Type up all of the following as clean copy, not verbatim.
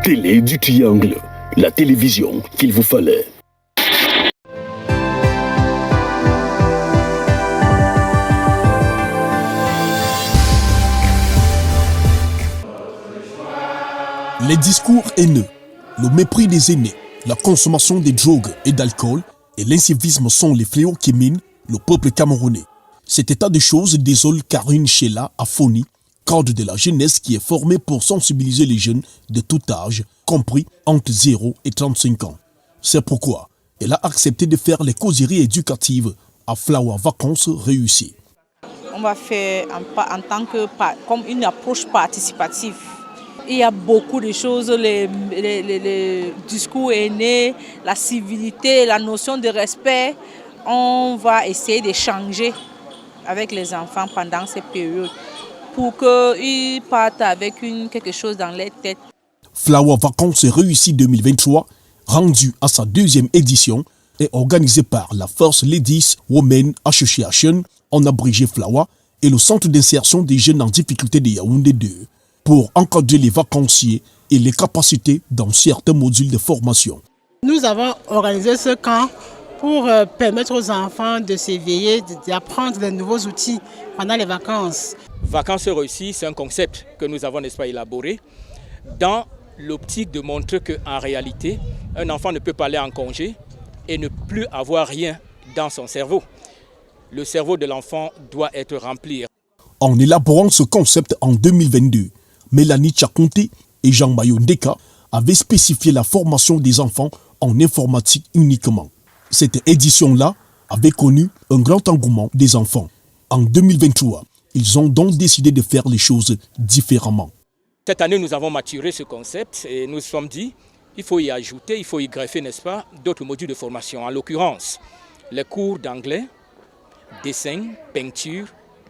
Télé du Triangle, la télévision qu'il vous fallait. Les discours haineux, le mépris des aînés, la consommation des drogues et d'alcool et l'incivisme sont les fléaux qui minent le peuple camerounais. Cet état de choses désole Karine Sheila Afoni, cadre de la jeunesse qui est formée pour sensibiliser les jeunes de tout âge, compris entre 0 et 35 ans. C'est pourquoi elle a accepté de faire les causeries éducatives à Flower Vacances réussies. On va faire en tant que comme une approche participative. Il y a beaucoup de choses, les discours haineux, la civilité, la notion de respect. On va essayer d'échanger avec les enfants pendant cette période pour qu'ils partent avec quelque chose dans leur tête. Flower Vacances réussi 2023, rendu à sa deuxième édition, est organisé par la First Ladies Women Association, en abrégé Flower, et le Centre d'insertion des jeunes en difficulté de Yaoundé 2, pour encadrer les vacanciers et les capacités dans certains modules de formation. Nous avons organisé ce camp pour permettre aux enfants de s'éveiller, d'apprendre de nouveaux outils pendant les vacances. Vacances réussies, c'est un concept que nous avons, n'est-ce pas, élaboré dans l'optique de montrer qu'en réalité, un enfant ne peut pas aller en congé et ne plus avoir rien dans son cerveau. Le cerveau de l'enfant doit être rempli. En élaborant ce concept en 2022, Mélanie Tchakonte et Jean-Mayo Ndeka avaient spécifié la formation des enfants en informatique uniquement. Cette édition-là avait connu un grand engouement des enfants. En 2023, ils ont donc décidé de faire les choses différemment. Cette année, nous avons maturé ce concept et nous nous sommes dit qu'il faut y ajouter, il faut y greffer, n'est-ce pas, d'autres modules de formation. En l'occurrence, les cours d'anglais, dessin, peinture,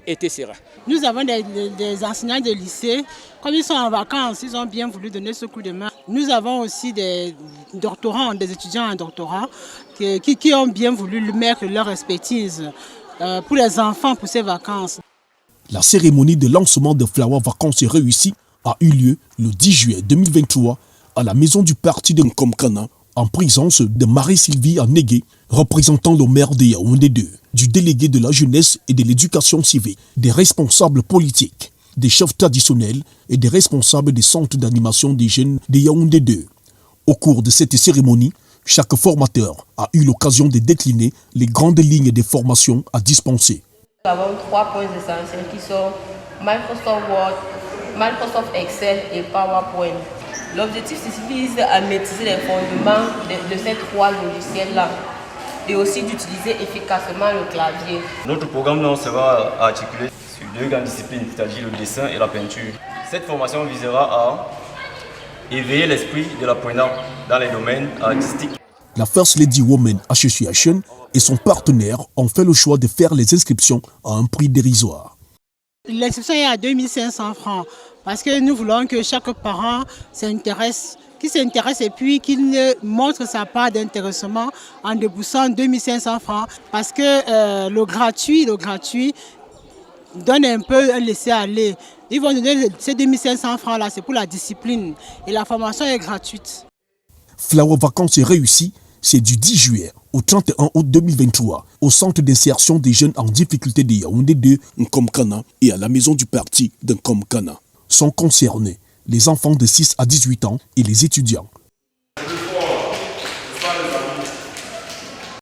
etc. Nous avons des enseignants de lycée. Comme ils sont en vacances, ils ont bien voulu donner ce coup de main. Nous avons aussi des doctorants, des étudiants en doctorat qui ont bien voulu mettre leur expertise pour les enfants pour ces vacances. La cérémonie de lancement de Flower Vacances réussie a eu lieu le 10 juillet 2023 à la maison du parti de Nkomkana, en présence de Marie-Sylvie Anégué, représentant le maire de Yaoundé 2, du délégué de la jeunesse et de l'éducation civique, des responsables politiques, des chefs traditionnels et des responsables des centres d'animation des jeunes de Yaoundé 2. Au cours de cette cérémonie, chaque formateur a eu l'occasion de décliner les grandes lignes des formations à dispenser. Nous avons 3 points essentiels qui sont Microsoft Word, Microsoft Excel et PowerPoint. L'objectif vise à maîtriser les fondements de ces 3 logiciels-là et aussi d'utiliser efficacement le clavier. Notre programme sera articulé sur 2 grandes disciplines, c'est-à-dire le dessin et la peinture. Cette formation visera à éveiller l'esprit de l'apprenant dans les domaines artistiques. La First Lady Women Association et son partenaire ont fait le choix de faire les inscriptions à un prix dérisoire. L'inscription est à 2500 francs parce que nous voulons que chaque parent s'intéresse et puis qu'il montre sa part d'intéressement en déboursant 2500 francs parce que le gratuit donne un peu un laisser-aller. Ils vont donner ces 2500 francs là, c'est pour la discipline et la formation est gratuite. Flower Vacances réussi, c'est du 10 juillet au 31 août 2023 au centre d'insertion des jeunes en difficulté de Yaoundé 2, Nkomkana, et à la maison du parti de Nkomkana. Sont concernés les enfants de 6 à 18 ans et les étudiants.